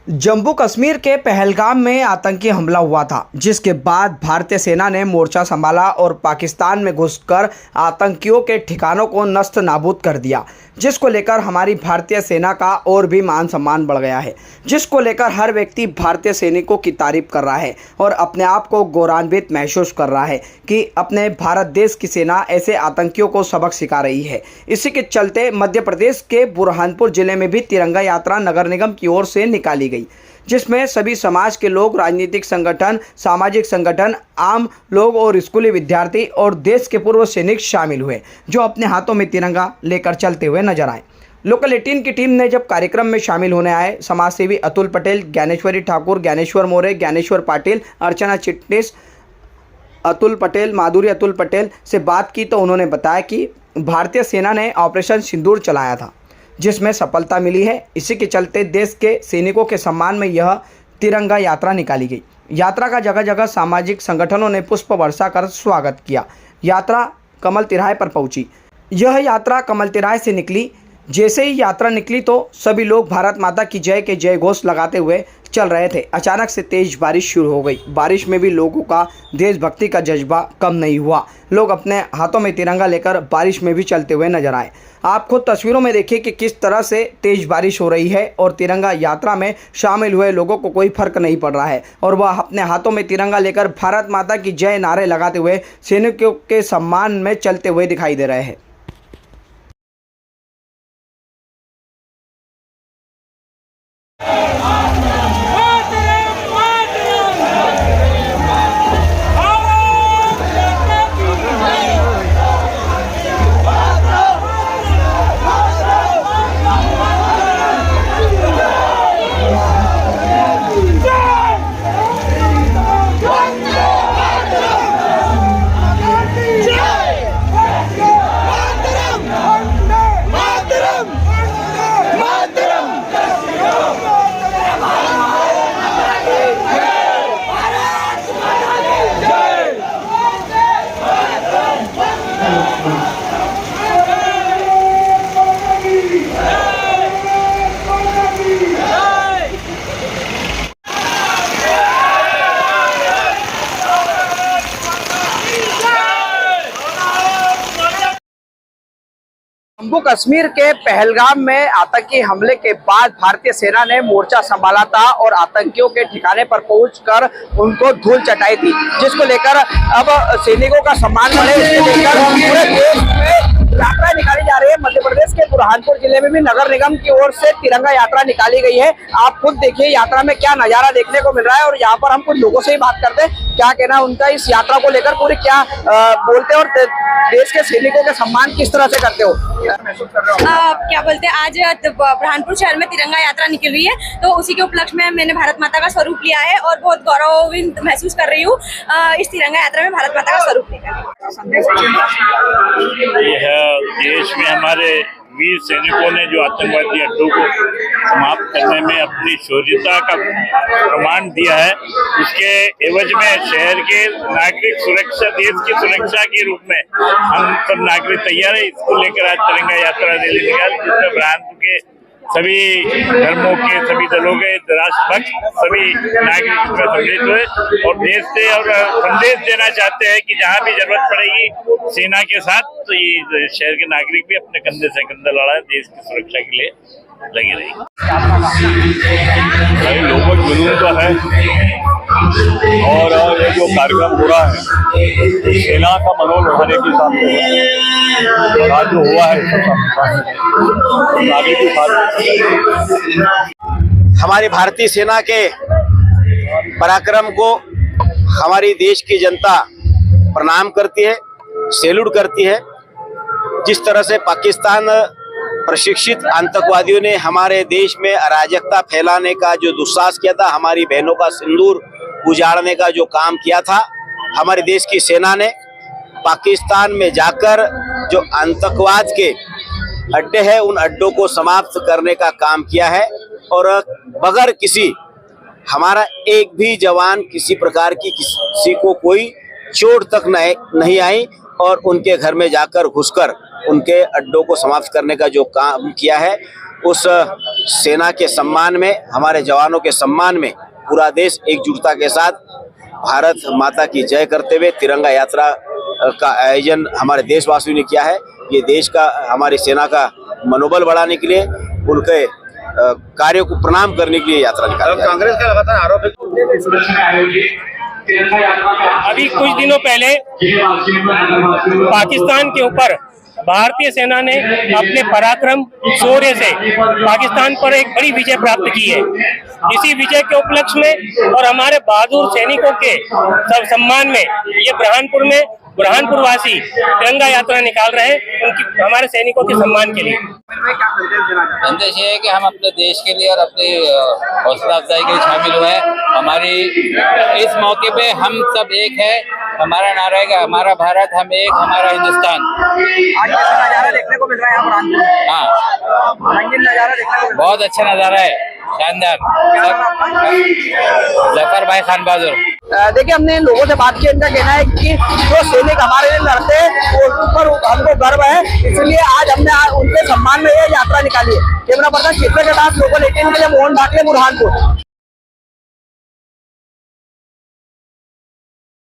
जम्मू कश्मीर के पहलगाम में आतंकी हमला हुआ था, जिसके बाद भारतीय सेना ने मोर्चा संभाला और पाकिस्तान में घुसकर आतंकियों के ठिकानों को नष्ट नाबूद कर दिया, जिसको लेकर हमारी भारतीय सेना का और भी मान सम्मान बढ़ गया है, जिसको लेकर हर व्यक्ति भारतीय सैनिकों की तारीफ कर रहा है और अपने आप को गौरवान्वित महसूस कर रहा है कि अपने भारत देश की सेना ऐसे आतंकियों को सबक सिखा रही है। इसी के चलते मध्य प्रदेश के बुरहानपुर जिले में भी तिरंगा यात्रा नगर निगम की ओर से निकाली गई, जिसमें सभी समाज के लोग, राजनीतिक संगठन, सामाजिक संगठन, आम लोग और स्कूली विद्यार्थी और देश के पूर्व सैनिक शामिल हुए, जो अपने हाथों में तिरंगा लेकर चलते हुए नजर आए। लोकल 18 की टीम ने जब कार्यक्रम में शामिल होने आए समाजसेवी अतुल पटेल, ज्ञानेश्वरी ठाकुर, ज्ञानेश्वर मोरे, ज्ञानेश्वर पाटिल, अर्चना चिटनिस, अतुल पटेल, माधुरी अतुल पटेल से बात की तो उन्होंने बताया कि भारतीय सेना ने ऑपरेशन सिंदूर चलाया था, जिसमें सफलता मिली है। इसी के चलते देश के सैनिकों के सम्मान में यह तिरंगा यात्रा निकाली गई। यात्रा का जगह जगह सामाजिक संगठनों ने पुष्प वर्षा कर स्वागत किया। यात्रा कमल तिराहे पर पहुंची। यह यात्रा कमल तिराहे से निकली। जैसे ही यात्रा निकली तो सभी लोग भारत माता की जय के जय घोष लगाते हुए चल रहे थे। अचानक से तेज बारिश शुरू हो गई। बारिश में भी लोगों का देशभक्ति का जज्बा कम नहीं हुआ। लोग अपने हाथों में तिरंगा लेकर बारिश में भी चलते हुए नजर आए। आप खुद तस्वीरों में देखिए कि किस तरह से तेज बारिश हो रही है और तिरंगा यात्रा में शामिल हुए लोगों को कोई फर्क नहीं पड़ रहा है और वह अपने हाथों में तिरंगा लेकर भारत माता की जय नारे लगाते हुए सैनिकों के सम्मान में चलते हुए दिखाई दे रहे हैं। जम्मू कश्मीर के पहलगाम में आतंकी हमले के बाद भारतीय सेना ने मोर्चा संभाला था और आतंकियों के ठिकाने पर पहुंचकर उनको धूल चटाई थी, जिसको लेकर अब सैनिकों का सम्मान बढ़े, इसको लेकर पूरे देश में यात्रा निकाली जा रही है। मध्य प्रदेश के बुरहानपुर जिले में भी नगर निगम की ओर से तिरंगा यात्रा निकाली गई है। आप खुद देखिए यात्रा में क्या नजारा देखने को मिल रहा है और यहाँ पर हम कुछ लोगों से ही बात करते हैं, क्या कहना उनका इस यात्रा को लेकर, पूरे क्या बोलते हैं और देश के सैनिकों के सम्मान किस तरह से करते हो, क्या महसूस कर रहे हो? क्या बोलते हैं, आज बुरहानपुर शहर में तिरंगा यात्रा निकल रही है, तो उसी के उपलक्ष्य में मैंने भारत माता का स्वरूप लिया है और बहुत गौरवान्वित महसूस कर रही हूँ इस तिरंगा यात्रा में भारत माता का स्वरूप लेकर। देश में हमारे वीर सैनिकों ने जो आतंकवादी अड्डों को समाप्त करने में अपनी शौर्यता का प्रमाण दिया है, उसके एवज में शहर के नागरिक सुरक्षा, देश की सुरक्षा के रूप में हम सब नागरिक तैयार है। इसको लेकर आज तिरंगा यात्रा रैली निकाली, जिसमें बुरहानपुर के सभी धर्मों के, सभी दलों के, राष्ट्रभक्त सभी नागरिक इसमें सम्मिलित हुए और देश से और संदेश देना चाहते हैं कि जहाँ भी जरूरत पड़ेगी सेना के साथ, तो ये शहर के नागरिक भी अपने कंधे से कंधा लड़ा देश की सुरक्षा के लिए लगे रहेंगे। भाई लोगों का जुनून तो है और ये जो कार्यक्रम हो रहा है सेना का मनोबल बढ़ाने के हिसाब से आज जो हुआ है आगे के साथ हमारी भारतीय सेना के पराक्रम को हमारी देश की जनता प्रणाम करती है, सैल्यूट करती है। जिस तरह से पाकिस्तान प्रशिक्षित आतंकवादियों ने हमारे देश में अराजकता फैलाने का जो दुस्साहस किया था, हमारी बहनों का सिंदूर उजाड़ने का जो काम किया था, हमारे देश की सेना ने पाकिस्तान में जाकर जो आतंकवाद के अड्डे हैं उन अड्डों को समाप्त करने का काम किया है और बगैर किसी हमारा एक भी जवान किसी प्रकार की किसी को कोई चोट तक नहीं आई और उनके घर में जाकर घुसकर उनके अड्डों को समाप्त करने का जो काम किया है, उस सेना के सम्मान में, हमारे जवानों के सम्मान में पूरा देश एकजुटता के साथ भारत माता की जय करते हुए तिरंगा यात्रा का आयोजन हमारे देशवासियों ने किया है। ये देश का, हमारी सेना का मनोबल बढ़ाने के लिए, उनके कार्यों को प्रणाम करने के लिए यात्रा निकाली। कांग्रेस का लगातार आरोप है। अभी कुछ दिनों पहले पाकिस्तान के ऊपर भारतीय सेना ने अपने पराक्रम शौर्य से पाकिस्तान पर एक बड़ी विजय प्राप्त की है। इसी विजय के उपलक्ष्य में और हमारे बहादुर सैनिकों के सब सम्मान में ये बुरहानपुर वासी तिरंगा यात्रा निकाल रहे हैं, उनकी, हमारे सैनिकों के सम्मान के लिए। संदेश ये है कि हम अपने देश के लिए और अपनी हौसला अफजाई के लिए शामिल हुए। हमारी इस मौके पे हम सब एक है। हमारा नारा है कि हमारा भारत, हम एक, हमारा हिंदुस्तान। आज कैसा नजारा देखने को मिल रहा है यहाँ बुरहानपुर? हाँ, रंगीन नजारा देखने को मिल रहा है। बहुत अच्छा नजारा है, शानदार। जफर भाई खान बहादुर। देखिए, हमने इन लोगों से बात की। इनका कहना है कि जो सैनिक हमारे लिए लड़ते हैं उन पर हमको गर्व है, इसलिए आज हमने उनके सम्मान में ये यात्रा निकाली है। कैमरा पर्सन चित्र के साथ लोकल 18 के लिए मोहन भाटले, बुरहानपुर।